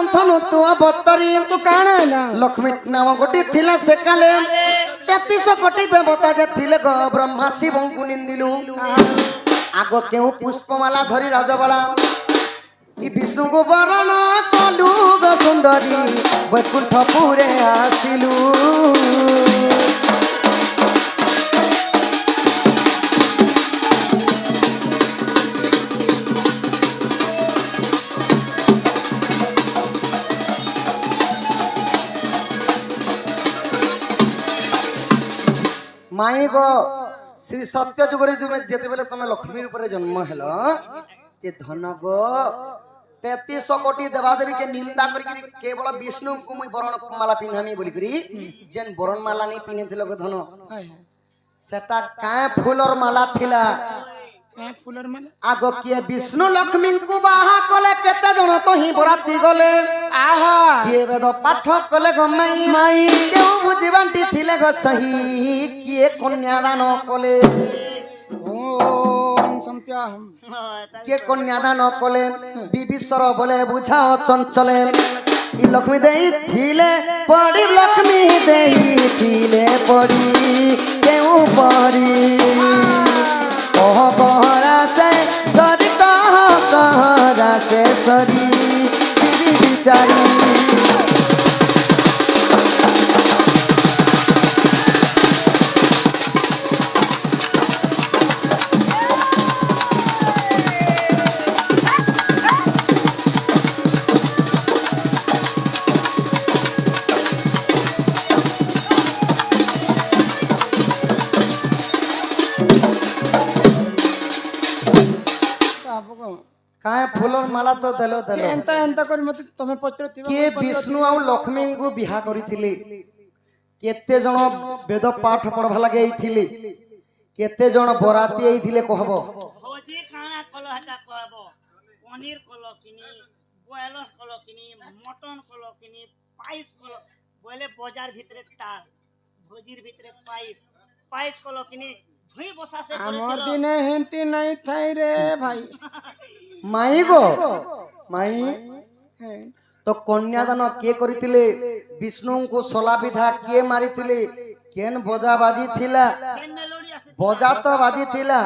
मंथन तू बतरी तो काना है ना लक्ष्मी नाम गोटी थिला से काले 33 कोटी देवता जे थिले ग ब्रह्मा शिव को निंदिलु आगो केउ पुष्पमाला धरी राजबाला ई विष्णु को वरण कलु ग सुंदरी वैकुंठपुरे आसिलु माई गो श्री सत्य जुगरे जेते बेले तुम लक्ष्मी रूप जन्म हेल ते धन गो 33 कोटी देवादेवी के निंदा करी केवल विष्णु को मुई वरण माला पिंधामी बोली करी जेन वरण माला नहीं पिनिथिलो गो धन सेटा काय फूलर माला थिला फुलर माला आगो किए विष्णु लक्ष्मी को बाहा कले केते जण तो ही बराती गले आहा किए वेद पाठ कले गो माई माई केउ बुझी बांटी थिले गो सही किए कन्यादान कले ओम संप्याहम के कन्यादान कले विविश्वर बोले बुझाओ चंचले ई लक्ष्मी देई थिले पड़ी लक्ष्मी देई थिले पड़ी केउ पड़ी ओह कहरा से सरी कहरा से सरी बिचारी काय फूलर माला तो देलो देलो एंता एंता कर मत तमे पत्र के विष्णु और लक्ष्मी को बिहा करिथिले केते जण वेद पाठ पढ़वा लगे आइथिले केते जण बराती आइथिले कहबो भोजी खाना कलो हटा कहबो पनीर कलो किनी बॉयलर कलो किनी मटन कलो किनी पाइस कलो बोले बाजार भितरे तार भोजीर भितरे पाइस कलो किनी भई बसा से हमर दिने हेंती नहीं थाई रे भाई माई गो माई तो कन्यादान के करिथिले विष्णु को सोला विधा के मारिथिले केन बजा बाजी थिला बजा तो बाजी थिला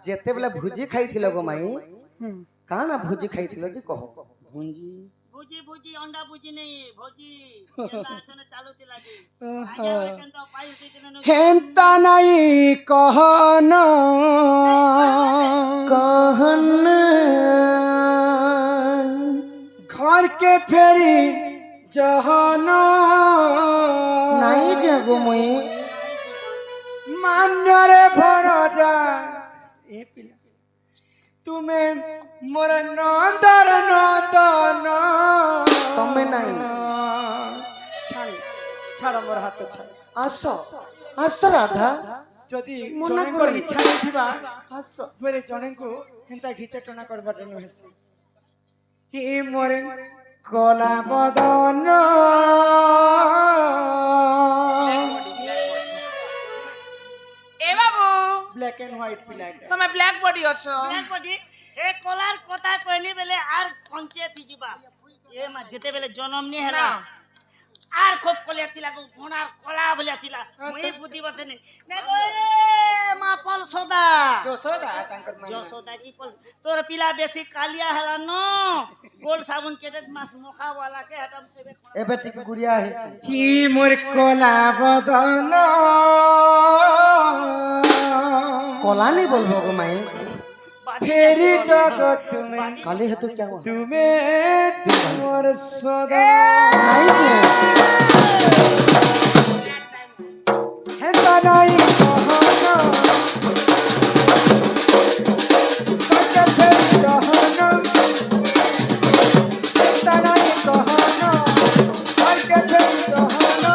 जेते बेले भुजी खाइथिले गो माई काना भुजी खाइथिले कि कहो भुजी अंडा भुजी नहीं भोजी केला चने चालू थिला जी आजा रे केनता पाइस देतिने हेंता नहीं कहना घर के फेरी जहाना नहीं जगो मुई मान्य रे भरो जा ए पिला तुम्हें मोर नंदर नंदन तमे नहीं छाड़ी छाड़ मोर हाथ छाड़ आसो आसो राधा जदि मना जने करो। को इच्छा नहीं थिबा आसो बेरे जने को हेंता घिचटना करबा जने हेसी कि मोर कला बदन ए बाबू ब्लैक एंड व्हाइट पिलाइट তুমি ব্ল্যাক বডি আছো ব্ল্যাক বডি এ কলার কথা কইলি বেলে আর পঞ্চায়েত ଯିବା এ মা যেতে বেলে জন্ম নি হেলা আর খুব কলিয়া তিলা ঘোড়ার কলা বলিয়া তিলা মই বুদ্ধি বসেনি নে গো এ মা পলসদা जोसोदा तांकर मान যশোদা কি পল তোর পিলা বেশি কালিয়া হেলা ন গোল সাবুন কেটে মাছ মুখা वाला के हटम तेबे एबे टिक गुड़िया हेछि कि मोर कला बदन कला नहीं बोलबो गो माई फेरी जगत में काली है तो क्या हुआ तुम्हें मोर सदा नहीं जे हेंता नहीं कहना कटे फेरी जहाना हेंता नहीं कहना कटे फेरी जहाना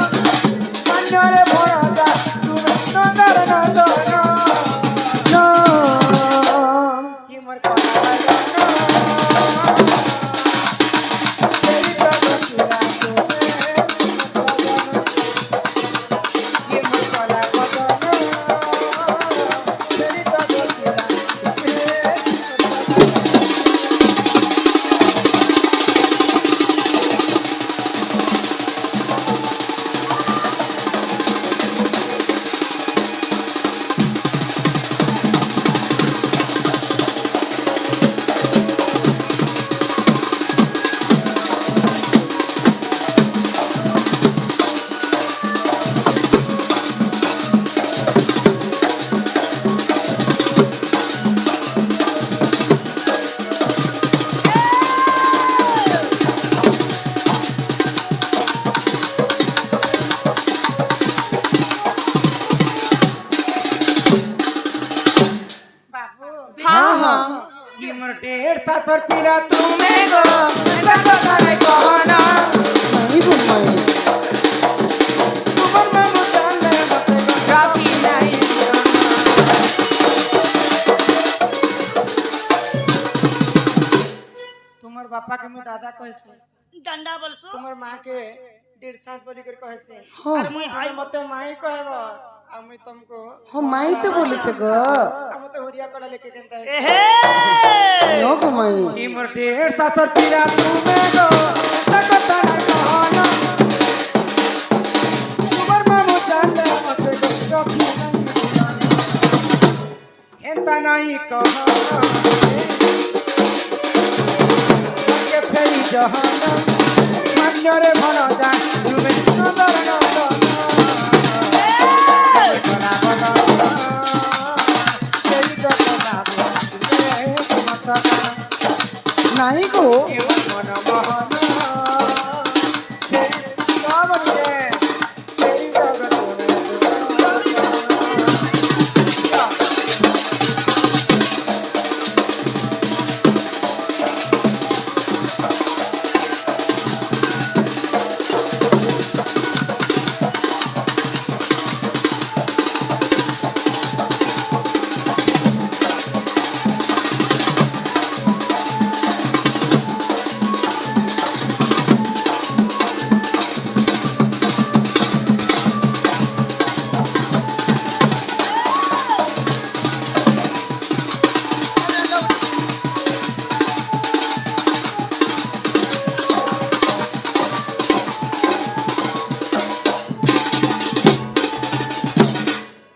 मान्य रे भरा जा तुम्हें नंदर नंदन नो कि मोर कला बदन फेरी जगत में तुम्हें सदा कि मोर कला बदन শাশুর পিরা তুমি গো দেখো তারে কহনা মাই গো মাই তোমার মামু জানলে মতে গো রাখি নাই তোমার বাপাকে আমি দাদা কইছে ডান্ডা বলছো তোমার মাকে দেড় শাস বলি করে কইছে হ্যাঁ আর মুই ভাই মতে মাই কইব আমি তুমকো হ্যাঁ মাই তো বলেছে গো আমি তো হরিয়া কলা লেকে কেনতা এহে নো গো মাই কি মোর দেড় শাসর পিরা তুমি গো দেখো তারে কহনা তোমার মামু জানলে মতে গো রাখি নাই হেনতা নাই কহনা के फेरी जहाना मान्यरे भन जा तुमे नदर नदर बना बना तेरी गना बना নাই গো एवं मन मोहन तेरी गावने तेरी जगत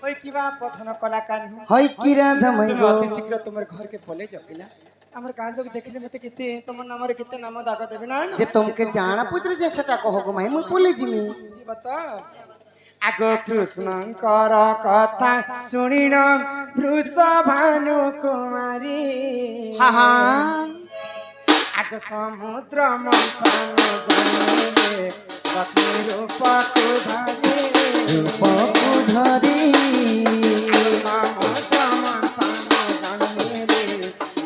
ওই কিবা পথন কলাকার হয় কি রাধা মাই তুমি গো অতি শীঘ্র তোমার ঘরকে পলে যাবিলা আমার গাঁ লোক দেখলে মতে কেতে তোমার নামরে কেতে নাম দাগা দেবে না যে তোমাকে জানা পুত্র যে সেটা কহ গো মাই মুই বলে জিমি জি বতা আগ কৃষ্ণঙ্কর কথা শুনিন বৃষ ভানু কুমারী আগ সমুদ্র মন্থন জানিলে লক্ষ্মী রূপকু ধরি পকু ধরি সমুদ্র মন্থন জানিলে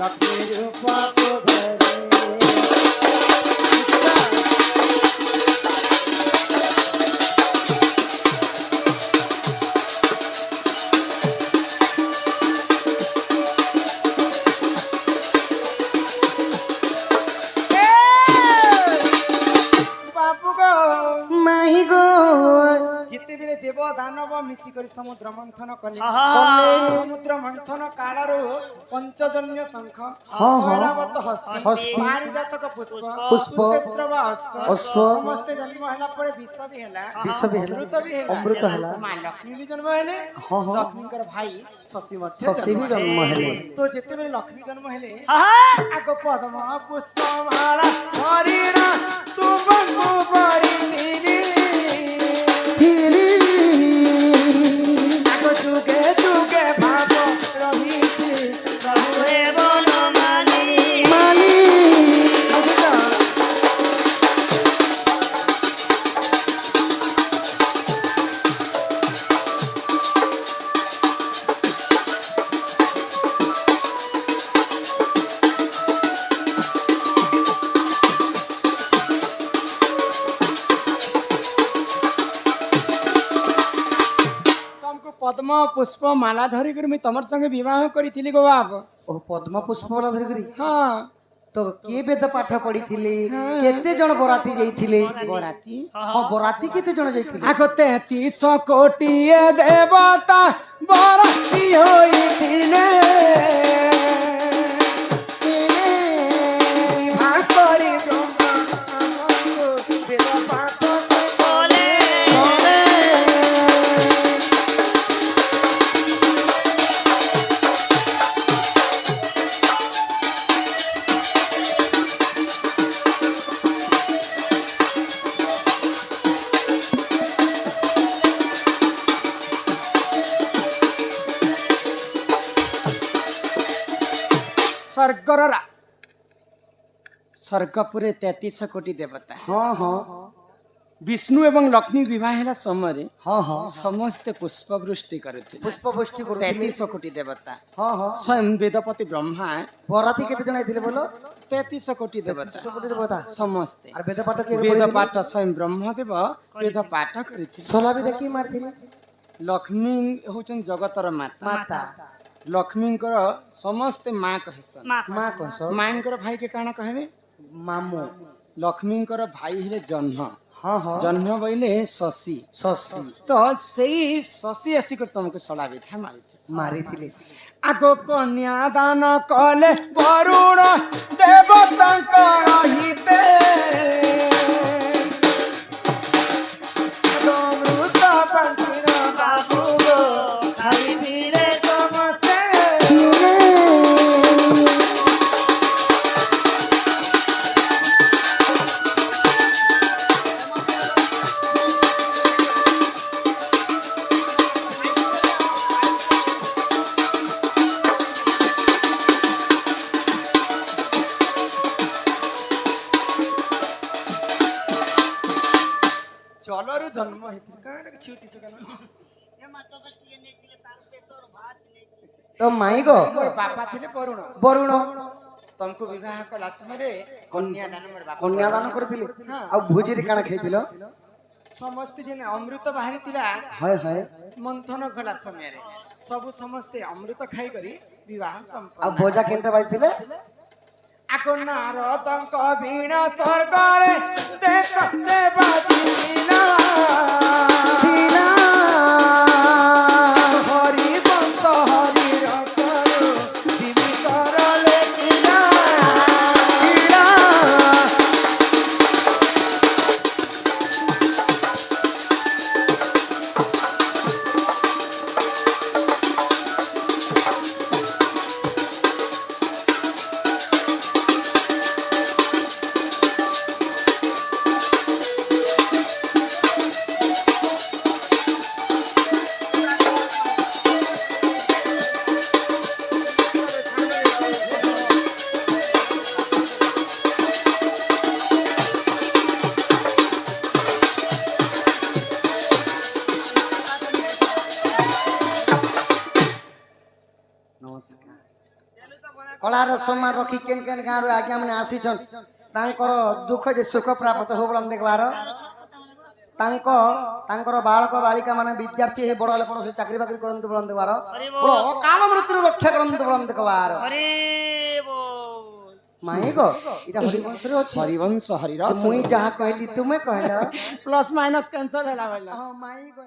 লক্ষ্মী রূপকু ধরি বাবু গো মাই গো যেତେବେଳେ দেব দানব মিশিকরি সমুদ্র মন্থন কলে আহা। সমুদ্র মন্থন কাଳରୁ পঞ্চজন্য শঙ্খ ହଁ, ହଁ। ঐরাবତ হস্তি ହସ୍ତି, ପାରିଜାତକ পুষ্প ପୁଷ୍ପ, କୁଶେଶ୍ରବ ଅଶ୍ଵ ଅଶ୍ଵ, ସମସ୍ତେ ଜନ୍ମ ହେଲା ପରେ ବିଷ ବି ହେଲା ବିଷ ବି ହେଲା, ଅମୃତ ବି ହେଲା ଅମୃତ ହେଲା। ମା ଲକ୍ଷ୍ମୀ ବି ଜନ୍ମ ହେଲେ ହଁ, ହଁ। ଲକ୍ଷ୍ମୀଙ୍କର ଭାଇ ଶଶୀ ମଧ୍ୟ ଶଶୀ ବି ଜନ୍ମ ହେଲେ ତ ଯେତେବେଳେ ଲକ୍ଷ୍ମୀ ଜନ୍ମ ହେଲେ আহা ଆଗ ପଦ୍ମ ପୁଷ୍ପ ମାଳା ହରିଣ ତୁମକୁ ପରିଥିଲି ফিরি আগ যুগে যুগে ভাব রহিছি প্রভু হে বনমালী মালি ତମକୁ ପଦ୍ମ ପୁଷ୍ପ ମାଳା ଧରିକରି ମୁଇଁ ତମର ସଙ୍ଗେ ବିବାହ କରିଥିଲି গো বাপ ও পদ্ম পুষ্প ধরি করি ହଁ তো কে বেদ পাঠ পড়িଥିଲେ কেতে জন বরাতি যাইଥିଲେ বরাতি ହଁ বরাতি কেতে জন যাইଥିଲେ আগ 33 কোটিয়ে দেবতা বরাতি হইଥିଲେ ভাকরি ব্রহ্ম বেদ পাঠ বলে স্বর্গর স্বর্গপুরে 33 কোটি দেবতা ହଁ ହଁ विष्णु एवं लक्ष्मी विवाह ହେଲା ସମୟରେ ହଁ ହଁ ସମସ୍ତେ ପୁଷ୍ପବୃଷ୍ଟି କରିଥିଲେ। ପୁଷ୍ପ ବୃଷ୍ଟି କରୁଥିଲେ 33 କୋଟି ଦେବତା ହଁ ହଁ ସ୍ୱୟଂ ବେଦପତି ବ୍ରହ୍ମା ବରାତି କେତେ ଜଣ ହେଇଥିଲେ ବୋଲ 33 କୋଟି ଦେବତା କୋଟି ଦେବତା ସମସ୍ତେ আর বেদ পাঠ কিଏ ବେଦ କରିଥିଲେ? ପାଠ ସ୍ୱୟଂ ବ୍ରହ୍ମଦେବ ବେଦ ପାଠ କରିଥିଲେ। ସଲାବିଧା କିଏ ମାରିଥିଲେ? ଲକ୍ଷ୍ମୀ ହଉଛନ୍ତି ଜଗତର ମାତା। ମାତା ଲକ୍ଷ୍ମୀଙ୍କର ସମସ୍ତେ ମା କହିସନ୍। মা ମା କହସ ମାଙ୍କର ଭାଇ କେ କାଣା କହିବେ? ମାମୁ ଲକ୍ଷ୍ମୀଙ୍କର ଭାଇ ହେଲେ ଜହ୍ନ। ହଁ ହଁ ଜହ୍ନ ବୋଇଲେ ଶଶୀ। ଶଶୀ ତ ସେଇ ଶଶୀ ଆସିକରି ତମକୁ ସଳା ବିଧା ମାରିଥିଲେ। ମାରିଥିଲେ ଆଗ କନ୍ୟା ଦାନ କଲେ ବରୁଣ ଦେବତାଙ୍କର ହିତେ ଅମୃତ ପାଣ୍ଠିର ବାବୁ ଗୋ ଖାଇଥିଲେ ସମସ୍ତେ। জলରୁ জন্ମ ହେଇଥିଲେ କାରଣ କିଛି ଉତିଶ କେন এ মা তোকে কিয়ে নিয়েছিলে তার পেটর ভাত নেইছিলে তো মাই গো ମୋର ବାପା ଥିଲେ ବରୁଣ। ବରୁଣ ତମକୁ ବିବାହ କଲା ସମୟରେ କନ୍ୟାଦାନ ମୋର ବାପା କନ୍ୟାଦାନ କରିଥିଲେ ଆଉ ଭୋଜିରେ କାଣା ଖାଇଥିଲ? ସମସ୍ତେ ଯେନେ ଅମୃତ ବାହାରିଥିଲା ହଏ ହଏ ମନ୍ଥନ କଲା ସମୟରେ ସବୁ ସମସ୍ତେ ଅମୃତ ଖାଇକରି ବିବାହ ଆଉ ସମ୍ପନ୍ନ। ଭୋଜା କେନ୍ଟା ବାଜିଥିଲେ? ଆଗ ନାରଦଙ୍କ ବୀଣା ସ୍ୱର୍ଗରେ ଦେଖ ସେ ବାଜିଥିଲା। ହରି ବଂଶ ହରି ରସରୁ ଦିବିସର ଲେଖିଲା। କଳାର ସମ୍ମାନ ରଖି କେନ୍ କେନ୍ ଗାଁରୁ ଆଜ୍ଞା ମାନେ ଆସିଛନ୍ ତାଙ୍କର ଦୁଃଖ ଯେ ସୁଖ ପ୍ରାପ୍ତ ହଉ ବୋlan ଦେଖବାର ତାଙ୍କର ବାଳକ ବାଳିକା ମାନେ ବିଦ୍ୟାର୍ଥୀ ହେଇ ବଡ ହେଲେ କୌଣସି ଚାକିରି ବାକିରି କରନ୍ତୁ ବୋlan ଦେଖବାର କାଳ ମୃତ୍ୟୁରୁ ରକ୍ଷା କରନ୍ତୁ ବୋlan ଦେଖବାର হরি বল ମାଇ ଗো ଏଇଟା ହରିବଂଶରେ ଅଛି ହରିବଂଶ ହରିରସ ମୁଇଁ ଯାହା କହିଲି ତୁମେ କହିଲ ପ୍ଲସ୍ ମାଇନସ୍ କ୍ୟାନ୍ସଲ ହେଲା ବୋଇଲା। ହଁ ମାଇ ଗো